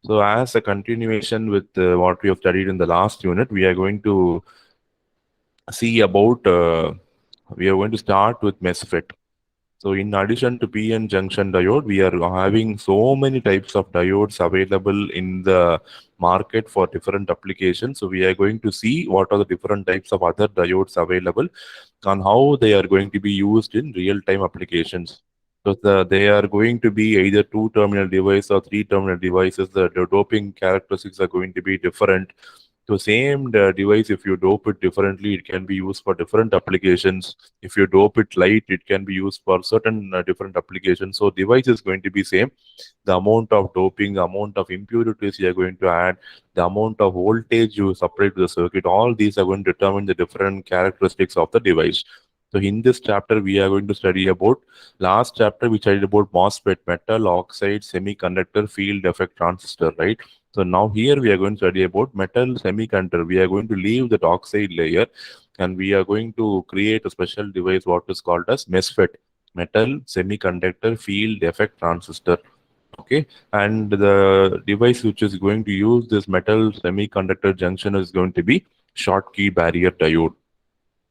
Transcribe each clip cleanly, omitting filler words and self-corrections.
So as a continuation with what we have studied in the last unit, we are going to see about, we are going to start with MESFET. So in addition to PN junction diode, we are having so many types of diodes available in the market for different applications. So we are going to see what are the different types of other diodes available and how they are going to be used in real-time applications. So they are going to be either two-terminal device or three-terminal devices. The doping characteristics are going to be different. So same device, if you dope it differently, it can be used for different applications. If you dope it light, it can be used for certain different applications. So device is going to be same. The amount of doping, the amount of impurities you are going to add, the amount of voltage you supply to the circuit, all these are going to determine the different characteristics of the device. So in this chapter, we are going to study about, last chapter we studied about MOSFET, metal oxide semiconductor field effect transistor, right? So now here we are going to study about metal semiconductor. We are going to leave the oxide layer and we are going to create a special device what is called as MESFET, metal semiconductor field effect transistor. Okay, and the device which is going to use this metal semiconductor junction is going to be Schottky barrier diode.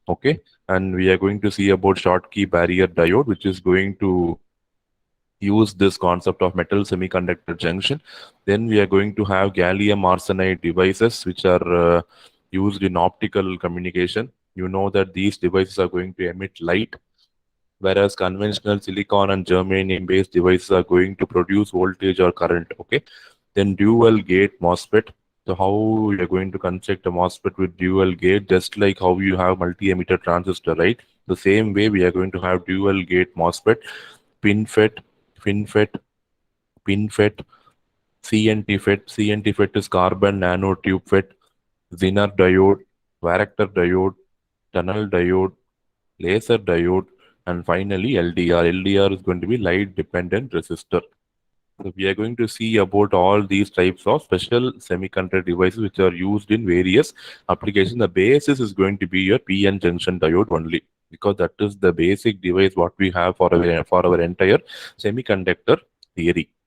Okay, and we are going to see about Schottky barrier diode, which is going to use this concept of metal semiconductor junction. Then we are going to have gallium arsenide devices which are used in optical communication. You know that these devices are going to emit light, whereas conventional silicon and germanium based devices are going to produce voltage or current. Okay, then dual gate MOSFET. So how you're going to construct a MOSFET with dual gate, just like how you have multi-emitter transistor, right? The same way we are going to have dual gate MOSFET, FinFET, FinFET, PinFET, CNT-FET. CNT-FET is carbon nanotube FET, Zener diode, varactor diode, tunnel diode, laser diode, and finally LDR. LDR is going to be light dependent resistor. So we are going to see about all these types of special semiconductor devices which are used in various applications. The basis is going to be your PN junction diode only, because that is the basic device what we have for our entire semiconductor theory.